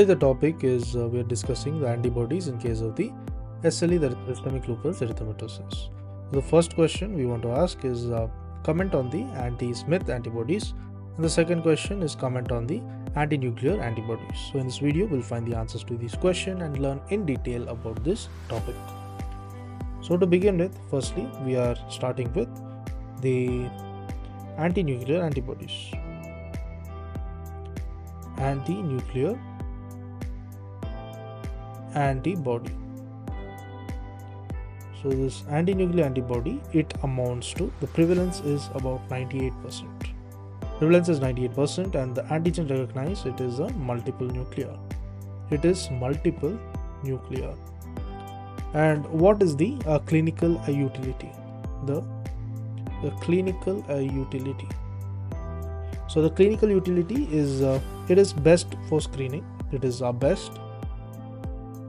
Today the topic is we are discussing the antibodies in case of the SLE, that is systemic lupus erythematosis. The first question we want to ask is comment on the anti-Smith antibodies, and the second question is comment on the anti-nuclear antibodies. So in this video we'll find the answers to these questions and learn in detail about this topic. So to begin with, firstly we are starting with the anti-nuclear antibodies. Anti-nuclear antibody. So this anti-nuclear antibody, it amounts to, the prevalence is about 98%. Prevalence is 98% and the antigen recognized, it is a multiple nuclear. It is multiple nuclear. And what is the clinical utility? The clinical utility. So the clinical utility is, it is best for screening. It is our best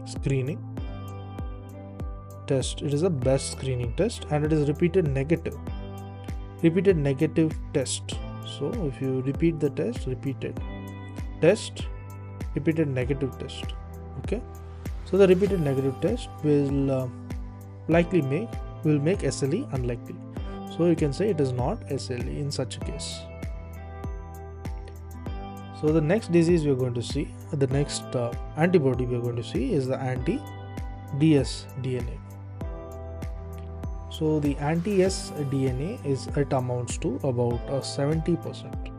screening test. It is a best screening test and it is repeated negative test. So if you repeat the test, repeated negative test. Okay, so the repeated negative test will likely make SLE unlikely. So you can say it is not SLE in such a case. So the next disease we are going to see, the next antibody we are going to see is the anti-dsDNA. So the anti-dsDNA it amounts to about 70%.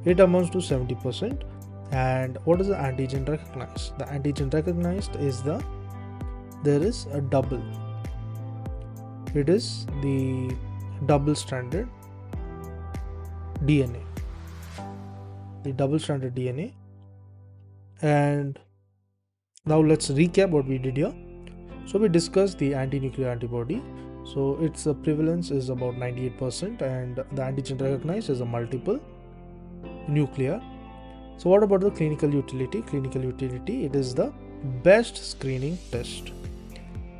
It amounts to 70%. And what is the antigen recognized? The antigen recognized is there is a double. It is the double-stranded DNA. The double-stranded DNA. And now let's recap what we did here. So we discussed the anti-nuclear antibody. So its prevalence is about 98% and the antigen recognized is a multiple nuclear. So what about the clinical utility? Clinical utility, it is the best screening test.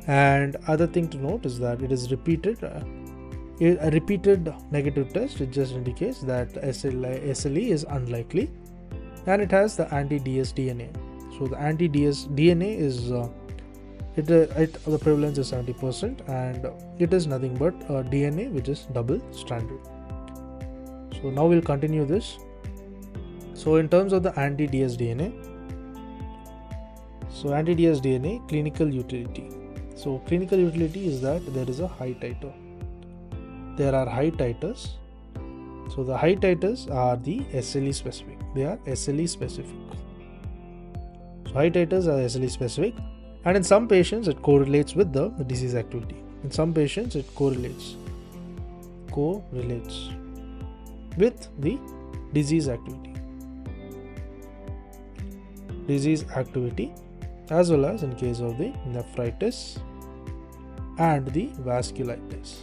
And other thing to note is that it is repeated. A repeated negative test, it just indicates that SLE is unlikely, and it has the anti-dsDNA. So the anti-dsDNA is the prevalence is 70% and it is nothing but DNA which is double stranded. So now we'll continue this. So in terms of the anti-dsDNA, so anti-dsDNA clinical utility. So clinical utility is that there is a high titer. There are high titers. So the high titers are the SLE specific. They are SLE specific. So high titers are SLE specific, and in some patients it correlates with the disease activity. In some patients it correlates with the disease activity. As well as in case of the nephritis and the vasculitis.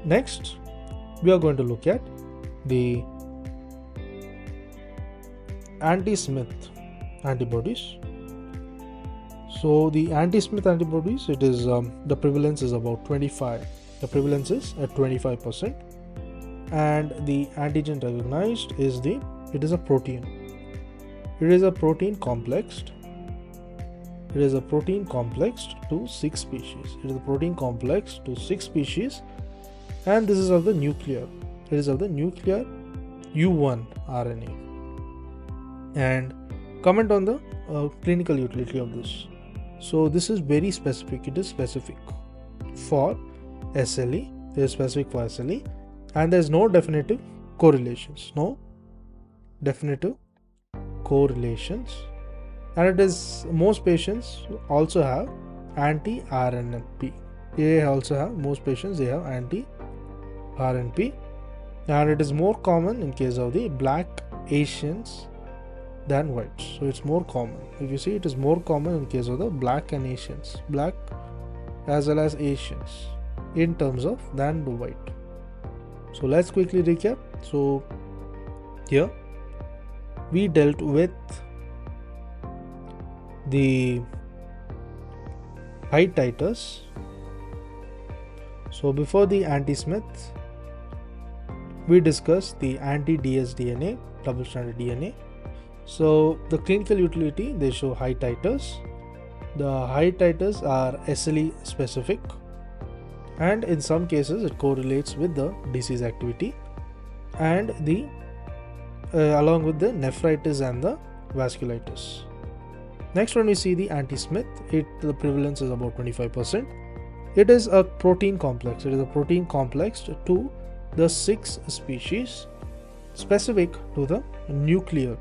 Next, we are going to look at the anti-Smith antibodies. So the anti-Smith antibodies, it is the prevalence is about 25. The prevalence is at 25%, and the antigen recognized is it is a protein. It is a protein complexed. It is a protein complexed to 6 species. It is a protein complex to 6 species. And this is of the nuclear. It is of the nuclear U1 RNA. And comment on the clinical utility of this. So this is very specific. It is specific for SLE. It is specific for SLE, and there is no definitive correlations. And it is, most patients also have anti-RNP. Most patients they have anti-RNP, and it is more common in case of the black Asians than whites. So it's more common. If you see, it is more common in case of the black and Asians, black as well as Asians in terms of than the white. So let's quickly recap. So here we dealt with the high titers. So before the anti-Smith, we discussed the anti-dsDNA double-stranded DNA. So the clinical utility, they show high titers. The high titers are SLE specific, and in some cases it correlates with the disease activity and the along with the nephritis and the vasculitis. Next, when we see the anti-Smith, the prevalence is about 25%. It is a protein complex. It is a protein complex to the 6 species specific to the nuclear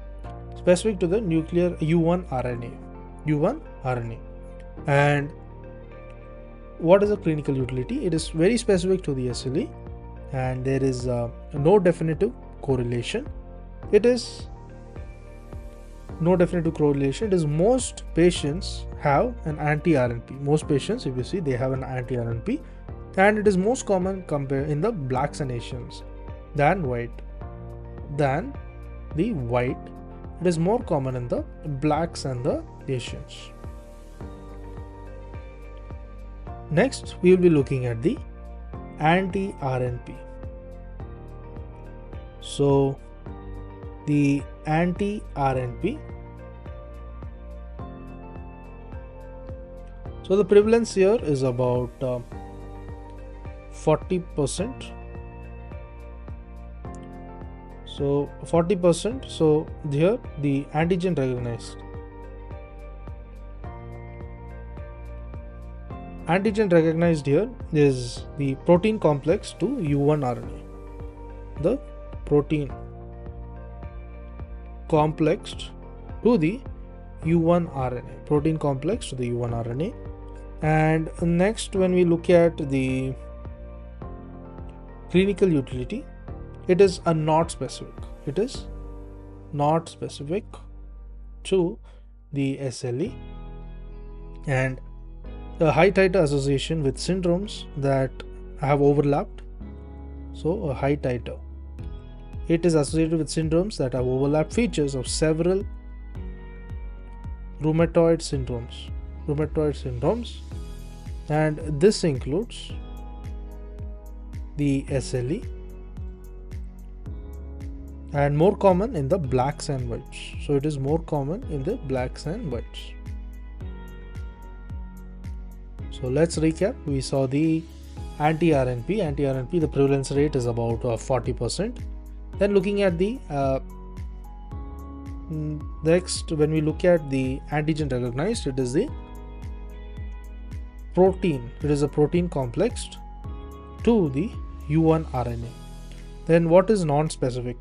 U1 RNA. And what is the clinical utility? It is very specific to the SLE, and there is no definitive correlation. It is most patients have an anti-RNP. Most patients, if you see, they have an anti-RNP, and it is most common in the blacks and Asians than the white. It is more common in the blacks and the Asians. Next, we will be looking at the anti-RNP. So the anti-RNP, so the prevalence here is about 40%. So 40%. So here the antigen recognized here is the protein complex to U1 RNA. The protein complex to the U1 RNA. And next, when we look at the clinical utility, it is not specific. It is not specific to the SLE, and a high titer association with syndromes that have overlapped. So a high titer, it is associated with syndromes that have overlapped features of several rheumatoid syndromes, and this includes the SLE, and more common in the blacks and whites. So it is more common in the blacks and whites. So let's recap. We saw the anti-RNP. The prevalence rate is about 40%. Then looking at the next, when we look at the antigen recognized, it is the protein. It is a protein complex to the U1 RNA. Then what is non-specific?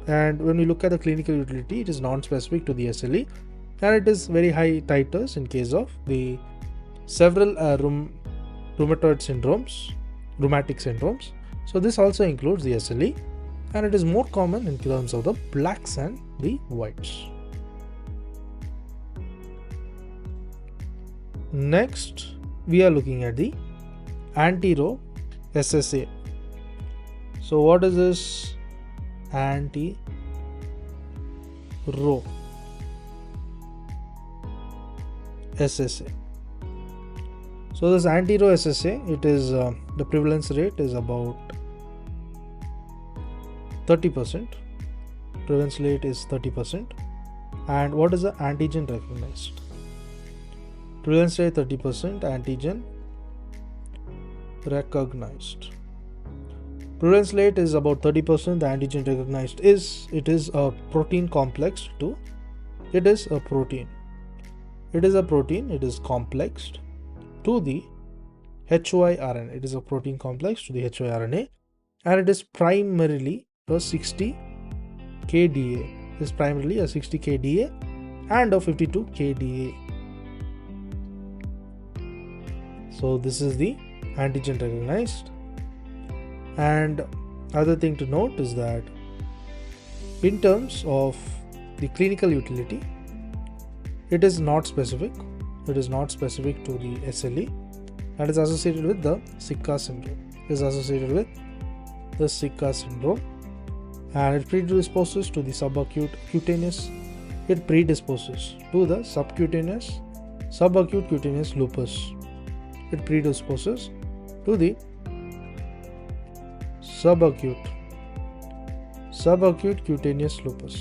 And when we look at the clinical utility, it is non-specific to the SLE, and it is very high titers in case of the several rheumatic syndromes. So this also includes the SLE, and it is more common in terms of the blacks and the whites. Next, we are looking at the anti-Rho SSA. So what is this anti-Rho SSA? So this anti-Rho SSA, it is the prevalence rate is about 30%. Prevalence rate is 30%. And what is the antigen recognized? Prevalence rate 30%, antigen recognized. Prevalence rate is about 30%. The antigen recognized is a protein complex to. It is a protein. It is complexed to the HY RNA. It is a protein complex to the HY RNA, and it is primarily a 60 kDa. It is primarily a 60 kDa and a 52 kDa. So this is the antigen recognized. And other thing to note is that in terms of the clinical utility, it is not specific. It is not specific to the SLE, and is associated with the Sika syndrome. And it predisposes to the subacute cutaneous. It predisposes to the subacute cutaneous lupus. It predisposes to the subacute subacute cutaneous lupus,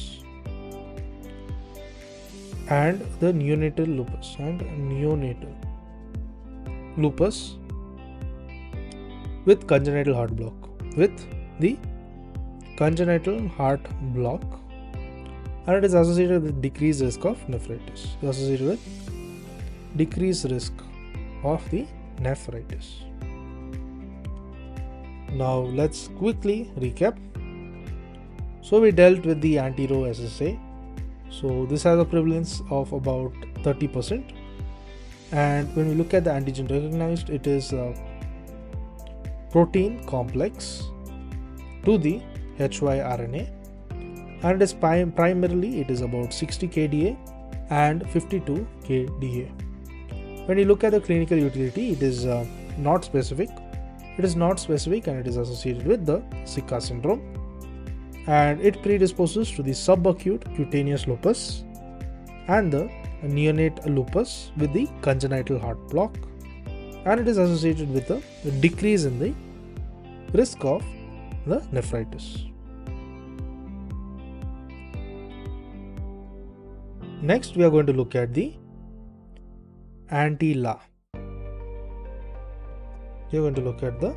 and the neonatal lupus with congenital heart block. With the congenital heart block, and it is associated with decreased risk of nephritis. Associated with decreased risk of the nephritis. Now let's quickly recap. So we dealt with the anti-Ro SSA. So this has a prevalence of about 30%, and when we look at the antigen recognized, it is a protein complex to the HYRNA, and it is primarily it is about 60 kDa and 52 kDa. When you look at the clinical utility, it is not specific. It is not specific, and it is associated with the Zika syndrome, and it predisposes to the subacute cutaneous lupus and the neonate lupus with the congenital heart block, and it is associated with a decrease in the risk of the nephritis. Next, we are going to look at the anti-La. We are going to look at the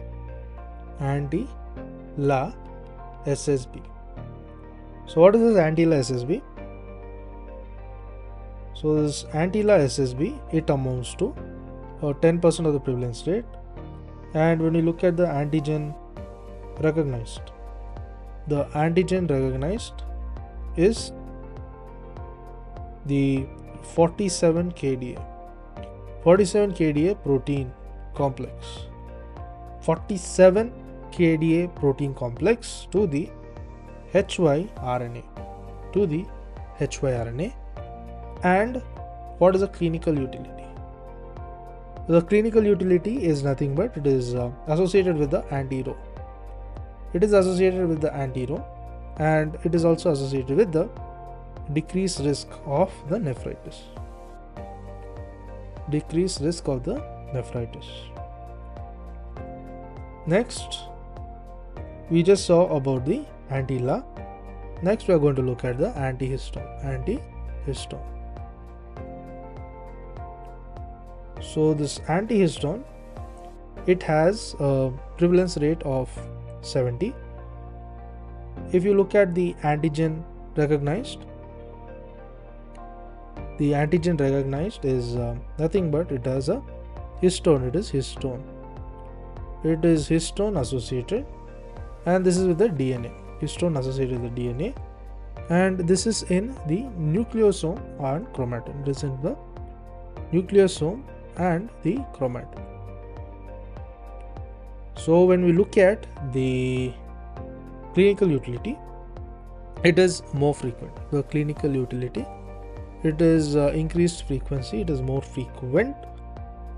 anti-La SSB. So what is this anti-La SSB? So this anti-La SSB, it amounts to 10% of the prevalence rate, and when you look at the antigen recognized, the antigen recognized is the 47 kDa protein complex, 47 kDa protein complex to the HYRNA, and what is the clinical utility? The clinical utility is nothing but it is associated with the anti-Ro. It is associated with the anti-Ro, and it is also associated with the decreased risk of the nephritis. Decreased risk of the nephritis. Next, we just saw about the anti-La. Next, we are going to look at the antihistone. So this antihistone, it has a prevalence rate of 70. If you look at the antigen recognized, the antigen recognized is nothing but it has a histone. It is histone associated, and this is with the DNA. Histone associated with the DNA, and this is in the nucleosome and chromatin. It is in the nucleosome and the chromatin. So when we look at the clinical utility, it is more frequent. The clinical utility, it is increased frequency. It is more frequent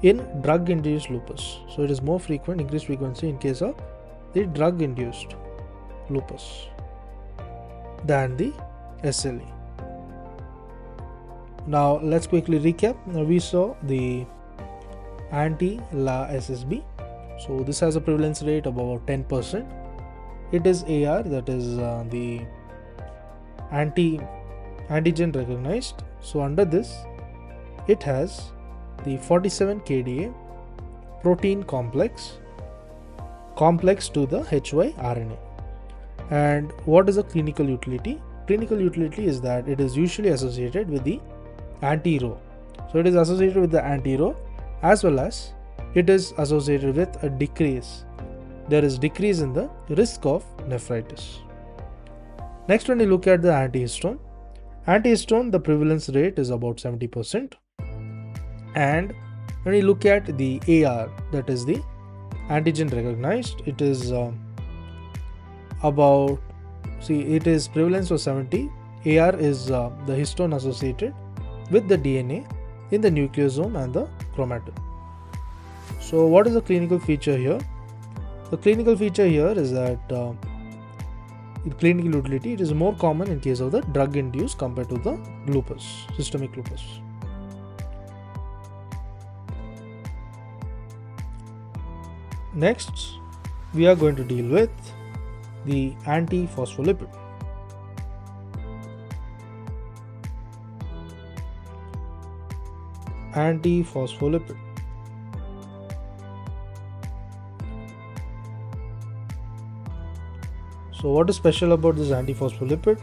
in drug-induced lupus. So it is more frequent, increased frequency in case of the drug-induced lupus than the SLE. Now let's quickly recap. Now we saw the anti-La SSB. So this has a prevalence rate of about 10%. It is AR, that is the antigen recognized. So under this, it has the 47 kDa protein complex to the HYRNA. And what is the clinical utility? Clinical utility is that it is usually associated with the anti-Ro. So it is associated with the anti-Ro, as well as it is associated with a decrease. There is decrease in the risk of nephritis. Next, when you look at the antihistone, the prevalence rate is about 70%. And when you look at the AR, that is the antigen recognized, it is it is prevalence of 70. AR is the histone associated with the DNA in the nucleosome and the chromatin. So what is the clinical feature here? The clinical feature here is that in clinical utility, it is more common in case of the drug-induced compared to the lupus, systemic lupus. Next, we are going to deal with the anti-phospholipid. Antiphospholipid. So what is special about this antiphospholipid?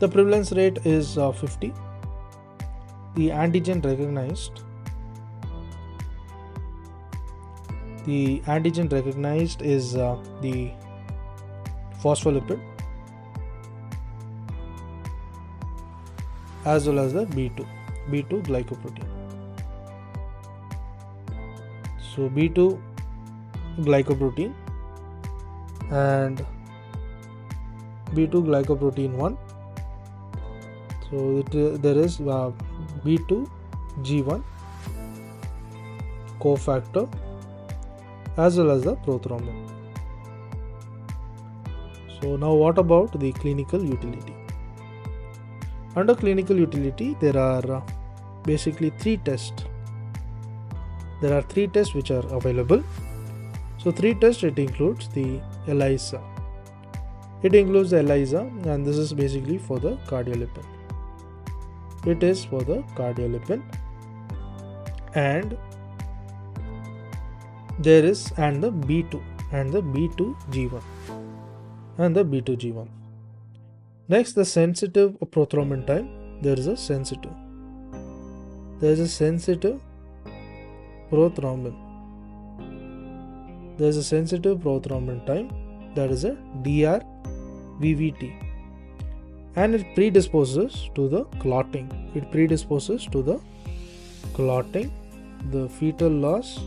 The prevalence rate is 50. The antigen recognized is the phospholipid as well as the B2 glycoprotein. So B2 glycoprotein and B2 glycoprotein 1. So there is B2 G1 cofactor as well as the prothrombin. So now what about the clinical utility? Under clinical utility, there are basically 3 tests. There are 3 tests which are available. So 3 tests, it includes the ELISA. It includes the ELISA, and this is basically for the cardiolipin. It is for the cardiolipin, and there is the B2 and the B2G1 and the B2G1. Next, the sensitive prothrombin time. There is a sensitive prothrombin. There is a sensitive prothrombin time, that is a DRVVT, and it predisposes to the clotting. The fetal loss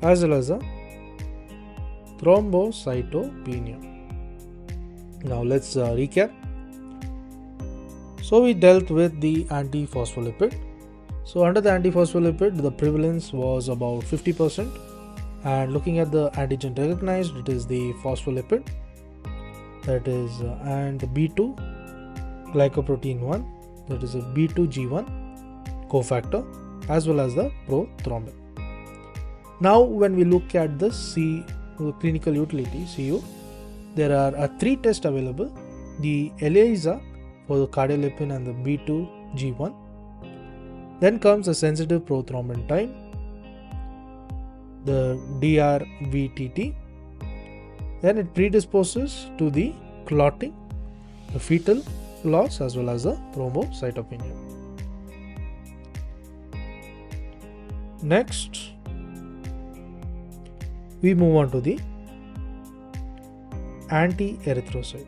as well as the thrombocytopenia. Now let's recap. So we dealt with the antiphospholipid. So under the antiphospholipid, the prevalence was about 50%, and looking at the antigen recognized, it is the phospholipid, that is and the B2 glycoprotein 1, that is a B2G1 cofactor as well as the prothrombin. Now when we look at the clinical utility CU, there are 3 tests available: the ELISA for the cardiolipin and the B2G1. Then comes the sensitive prothrombin time, the DRVTT. Then it predisposes to the clotting, the fetal loss as well as the thrombocytopenia. Next, we move on to the anti-erythrocyte.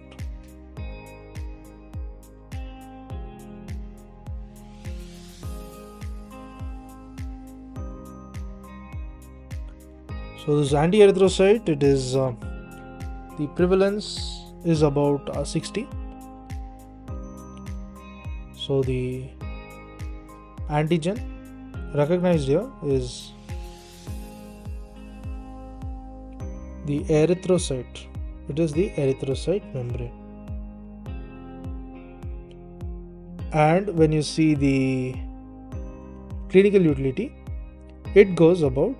So this anti-erythrocyte, it is the prevalence is about 60. So the antigen recognized here is the erythrocyte. It is the erythrocyte membrane. And when you see the clinical utility, it goes about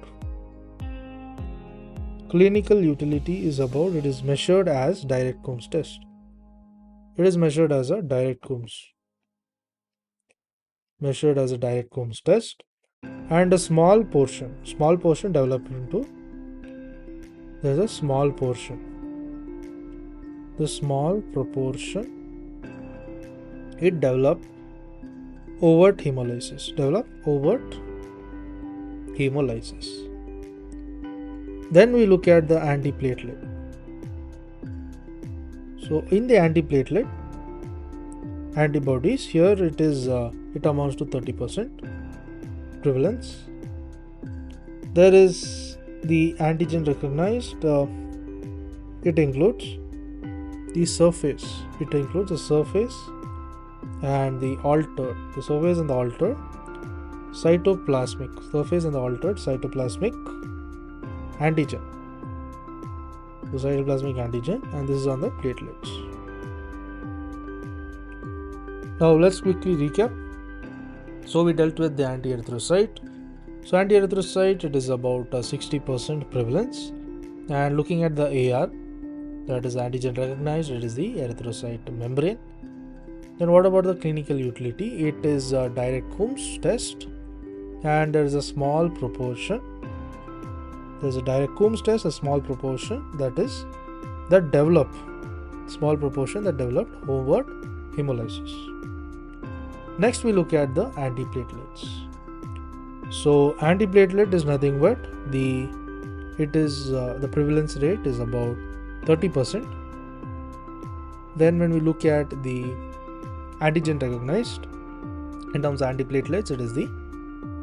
it is measured as direct Coombs test. It is measured as a direct Coombs test, and a small portion developed into, there's a small portion. The small proportion, it developed overt hemolysis. Then we look at the antiplatelet. So in the antiplatelet antibodies, here it is it amounts to 30% prevalence. There is the antigen recognized. It includes the surface. It includes the surface and the altered. The surface and the altered cytoplasmic. Antigen. The cytoplasmic antigen, and this is on the platelets. Now let's quickly recap. So we dealt with the anti-erythrocyte. So anti-erythrocyte, it is about 60% prevalence, and looking at the AR, that is antigen recognized, it is the erythrocyte membrane. Then what about the clinical utility? It is a direct Coombs test, and there is a small proportion, there is a direct Coombs test, a small proportion that developed homeward hemolysis. Next we look at the antiplatelets. So antiplatelet is nothing but the prevalence rate is about 30%. Then when we look at the antigen recognized in terms of antiplatelets, it is the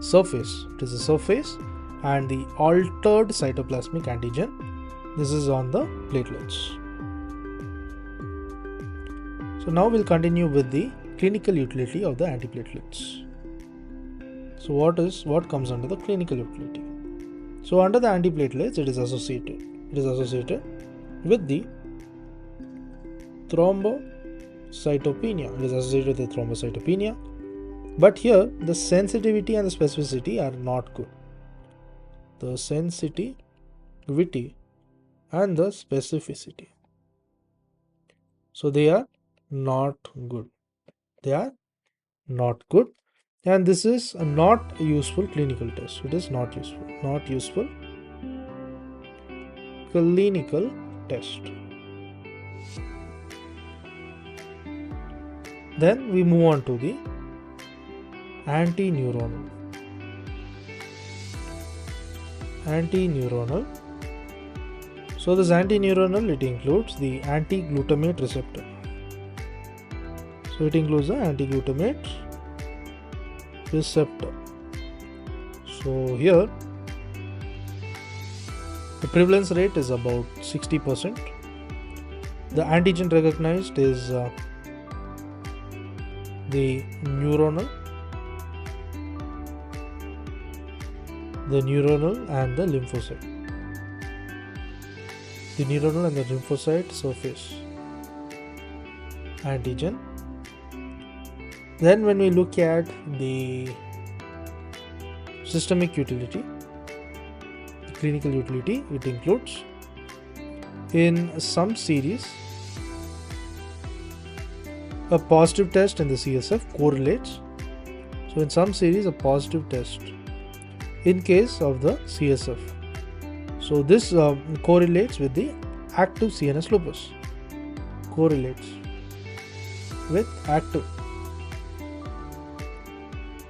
surface. It is the surface and the altered cytoplasmic antigen. This is on the platelets. So now we'll continue with the clinical utility of the antiplatelets. So what comes under the clinical utility? So under the antiplatelets, it is associated with the thrombocytopenia. It is associated with the thrombocytopenia. But here the sensitivity and the specificity are not good. The sensitivity and the specificity. So they are not good. And this is a not useful clinical test. It is not useful clinical test. Then we move on to the antineuronal. So this antineuronal, it includes the anti-glutamate receptor. So it includes the anti-glutamate receptor. So here the prevalence rate is about 60%. The antigen recognized is the neuronal and the lymphocyte. The neuronal and the lymphocyte surface antigen. Then when we look at the systemic utility, the clinical utility, it includes in some series a positive test in the CSF correlates. So in some series a positive test in case of the CSF. So this correlates with the active CNS lupus. Correlates with active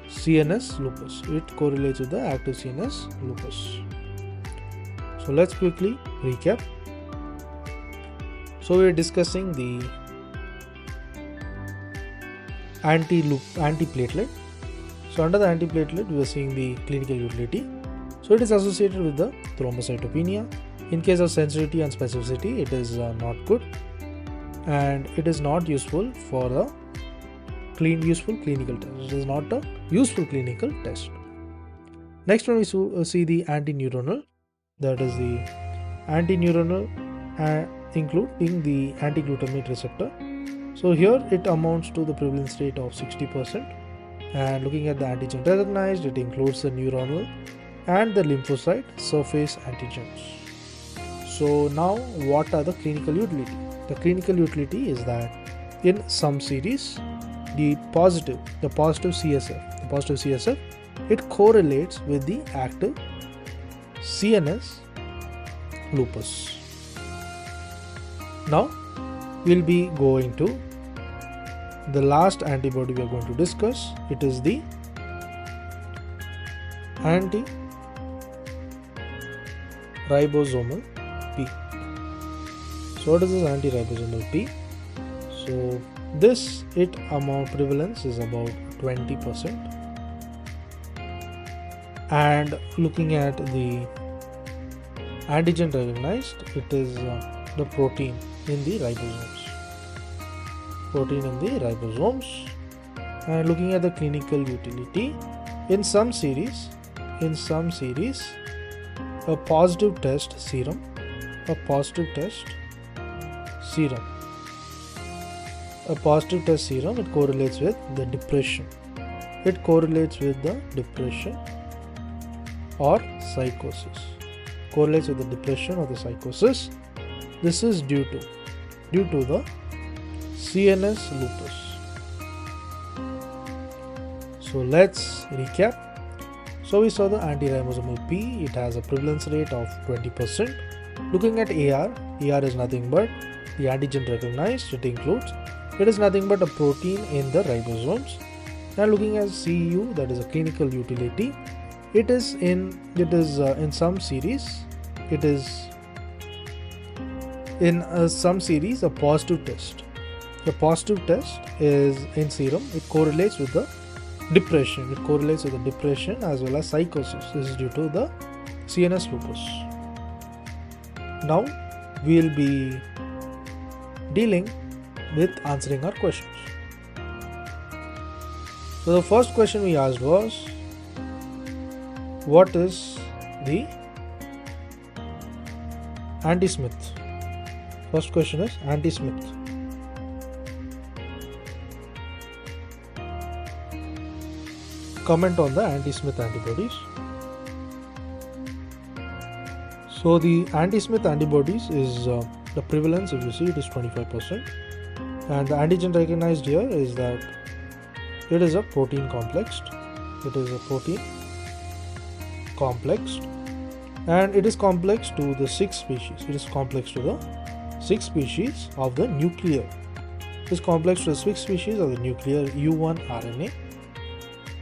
CNS lupus. It correlates with the active CNS lupus. So let's quickly recap. So we are discussing the antiplatelet. So under the antiplatelet, we are seeing the clinical utility. So it is associated with the thrombocytopenia. In case of sensitivity and specificity, it is not good, and it is not useful for a useful clinical test. It is not a useful clinical test. Next one, we see the antineuronal. That is the antineuronal including the anti-glutamate receptor. So here it amounts to the prevalence rate of 60%. And looking at the antigen recognized, it includes the neuronal and the lymphocyte surface antigens. So now what are the clinical utility? The clinical utility is that in some series, the positive CSF, it correlates with the active CNS lupus. Now we'll be going to the last antibody we are going to discuss. It is the anti-ribosomal P. So what is this anti-ribosomal P? So this amount prevalence is about 20%. And looking at the antigen recognized, it is the protein in the ribosomes. And looking at the clinical utility, in some series a positive test serum, it correlates with the depression. Or psychosis. This is due to the CNS lupus. So let's recap. So we saw the anti-ribosomal P, it has a prevalence rate of 20%. Looking at AR is nothing but the antigen recognized, it is nothing but a protein in the ribosomes. Now looking at CU, that is a clinical utility, it is in some series, a positive test. The positive test is in serum, it correlates with the depression. As well as psychosis. This is due to the CNS lupus. Now we will be dealing with answering our questions. So the first question we asked was, what is the anti-Smith? First question is anti-Smith. Comment on the anti-Smith antibodies. So the anti-Smith antibodies is the prevalence, if you see, it is 25%, and the antigen recognized here is that it is a protein complexed. And it is complex to the 6 species. It is complex to the 6 species of the nuclear. It is complex to the 6 species of the nuclear U1 RNA.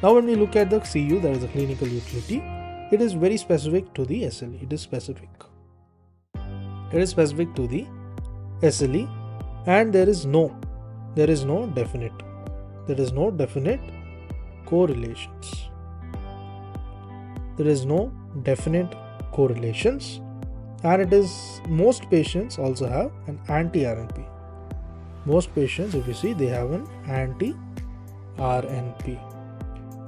Now when we look at the CU, that is the clinical utility, it is very specific to the SLE. It is specific to the SLE, and there is no definite correlations. And it is, most patients also have an anti-RNP. Most patients, if you see, they have an anti-RNP.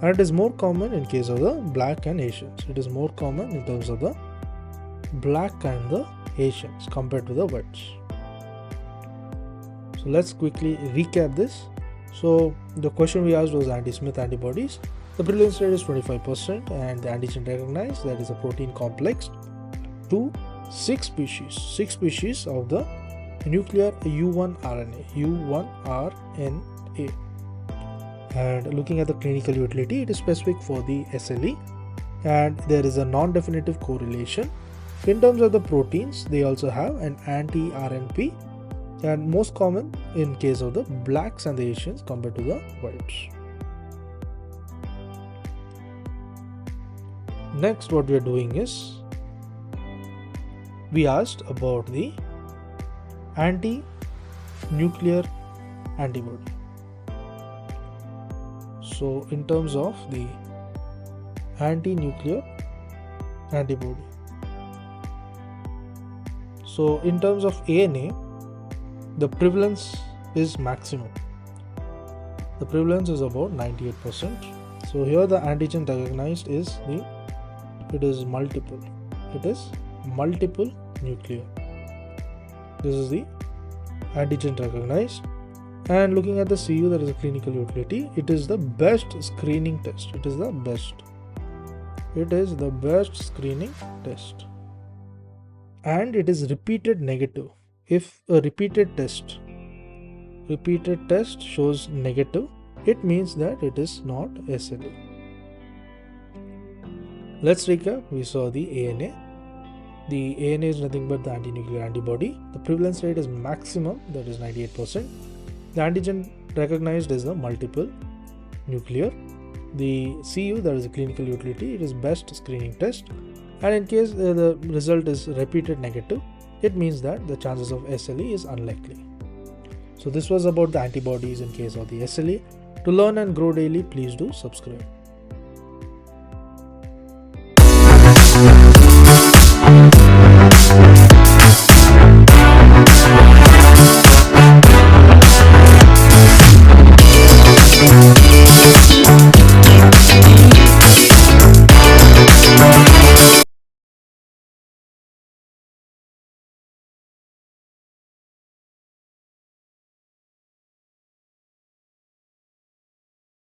And it is more common in case of the black and Asians. It is more common in terms of the black and the Asians compared to the whites. So let's quickly recap this. So the question we asked was anti-Smith antibodies. The prevalence rate is 25%, and the antigen recognized, that is a protein complex to 6 species of the nuclear U1 RNA. And looking at the clinical utility, it is specific for the SLE, and there is a non-definitive correlation. In terms of the proteins, they also have an anti-RNP, and most common in case of the blacks and the Asians compared to the whites. Next, what we are doing is, we asked about the anti-nuclear antibody. So in terms of the anti-nuclear antibody, so in terms of ANA, the prevalence is maximum. The prevalence is about 98%. So here the antigen recognized is multiple nuclear. This is the antigen recognized. And looking at the CU, that is a clinical utility, it is the best screening test. It is the best screening test. And it is repeated negative. If a repeated test shows negative, it means that it is not SLE. Let's recap. We saw the ANA. The ANA is nothing but the anti-nuclear antibody. The prevalence rate is maximum, that is 98%. The antigen recognized is the multiple nuclear. The CU, that is a clinical utility, it is best screening test. And in case the result is repeated negative, it means that the chances of SLE is unlikely. So this was about the antibodies in case of the SLE. To learn and grow daily, please do subscribe.